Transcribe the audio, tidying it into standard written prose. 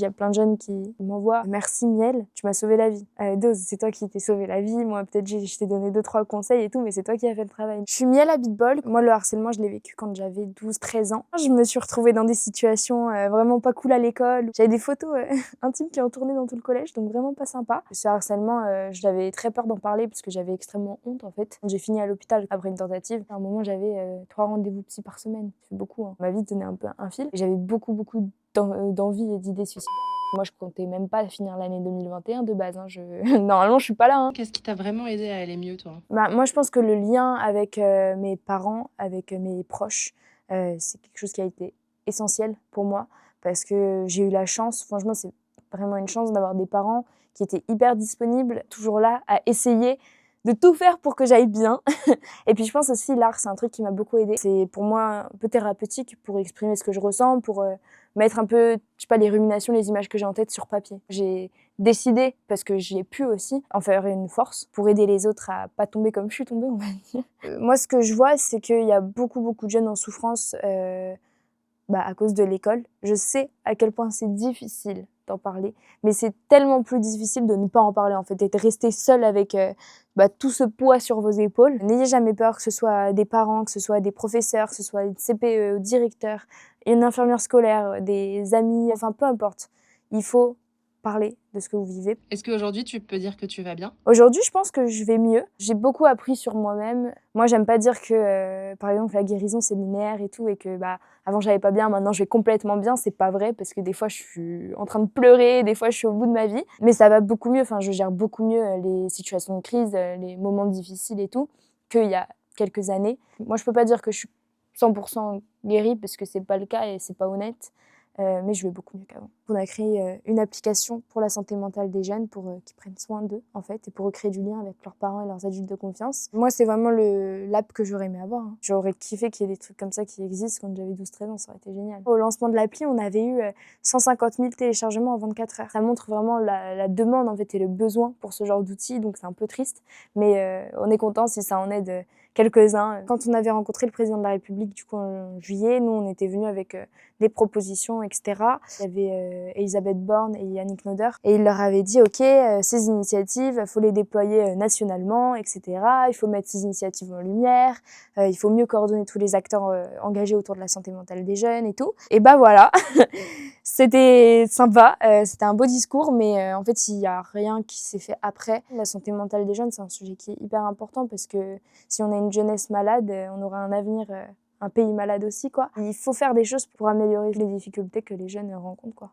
Il y a plein de jeunes qui m'envoient « Merci Miel, tu m'as sauvé la vie. Dose, c'est toi qui t'es sauvé la vie. Moi, peut-être je t'ai donné 2-3 conseils et tout, mais c'est toi qui as fait le travail. » Je suis Miel à Beatball. Moi, le harcèlement, je l'ai vécu quand j'avais 12-13 ans. Je me suis retrouvée dans des situations vraiment pas cool à l'école. J'avais des photos intimes qui ont tourné dans tout le collège, donc vraiment pas sympa. Ce harcèlement, j'avais très peur d'en parler parce que j'avais extrêmement honte en fait. J'ai fini à l'hôpital après une tentative. À un moment, j'avais 3 rendez-vous psy par semaine. C'est beaucoup, hein. Ma vie tenait un peu un fil. J'avais beaucoup d'envie et d'idées suicidaires. Moi, je comptais même pas finir l'année 2021 de base. Hein. Normalement, je suis pas là. Hein. Qu'est-ce qui t'a vraiment aidé à aller mieux, toi? Moi, je pense que le lien avec mes parents, avec mes proches, c'est quelque chose qui a été essentiel pour moi parce que j'ai eu la chance, franchement, c'est vraiment une chance d'avoir des parents qui étaient hyper disponibles, toujours là à essayer de tout faire pour que j'aille bien. Et puis je pense aussi l'art, c'est un truc qui m'a beaucoup aidée. C'est pour moi un peu thérapeutique pour exprimer ce que je ressens, pour mettre un peu, je sais pas, les ruminations, les images que j'ai en tête sur papier. J'ai décidé, parce que j'ai pu aussi, en faire une force pour aider les autres à pas tomber comme je suis tombée, on va dire. Moi, ce que je vois, c'est qu'il y a beaucoup de jeunes en souffrance à cause de l'école. Je sais à quel point c'est difficile d'en parler, mais c'est tellement plus difficile de ne pas en parler en fait, et de rester seul avec tout ce poids sur vos épaules. N'ayez jamais peur, que ce soit des parents, que ce soit des professeurs, que ce soit des CPE, directeurs, une infirmière scolaire, des amis, enfin peu importe. Il faut parler de ce que vous vivez. Est-ce qu'aujourd'hui, tu peux dire que tu vas bien? Aujourd'hui, je pense que je vais mieux. J'ai beaucoup appris sur moi-même. Moi, j'aime pas dire que, par exemple, la guérison, c'est linéaire et tout, et que avant, j'allais pas bien, maintenant, je vais complètement bien. C'est pas vrai, parce que des fois, je suis en train de pleurer, des fois, je suis au bout de ma vie. Mais ça va beaucoup mieux. Enfin, je gère beaucoup mieux les situations de crise, les moments difficiles et tout, qu'il y a quelques années. Moi, je peux pas dire que je suis 100% guérie, parce que c'est pas le cas et c'est pas honnête. Mais je vais beaucoup mieux qu'avant. On a créé une application pour la santé mentale des jeunes pour qu'ils prennent soin d'eux, en fait, et pour recréer du lien avec leurs parents et leurs adultes de confiance. Moi, c'est vraiment l'app que j'aurais aimé avoir. Hein. J'aurais kiffé qu'il y ait des trucs comme ça qui existent quand j'avais 12-13 ans, ça aurait été génial. Au lancement de l'appli, on avait eu 150 000 téléchargements en 24 heures. Ça montre vraiment la demande en fait, et le besoin pour ce genre d'outils, donc c'est un peu triste, mais on est content si ça en aide quelques-uns. Quand on avait rencontré le président de la République du coup, en juillet, nous, on était venus avec des propositions, etc. Il y avait Elisabeth Borne et Yannick Noder. Et il leur avait dit, OK, ces initiatives, il faut les déployer nationalement, etc. Il faut mettre ces initiatives en lumière. Il faut mieux coordonner tous les acteurs engagés autour de la santé mentale des jeunes et tout. Et voilà, c'était sympa. C'était un beau discours, mais en fait, il n'y a rien qui s'est fait après. La santé mentale des jeunes, c'est un sujet qui est hyper important parce que si on a une jeunesse malade, on aura un avenir... un pays malade aussi, quoi. Il faut faire des choses pour améliorer les difficultés que les jeunes rencontrent, quoi.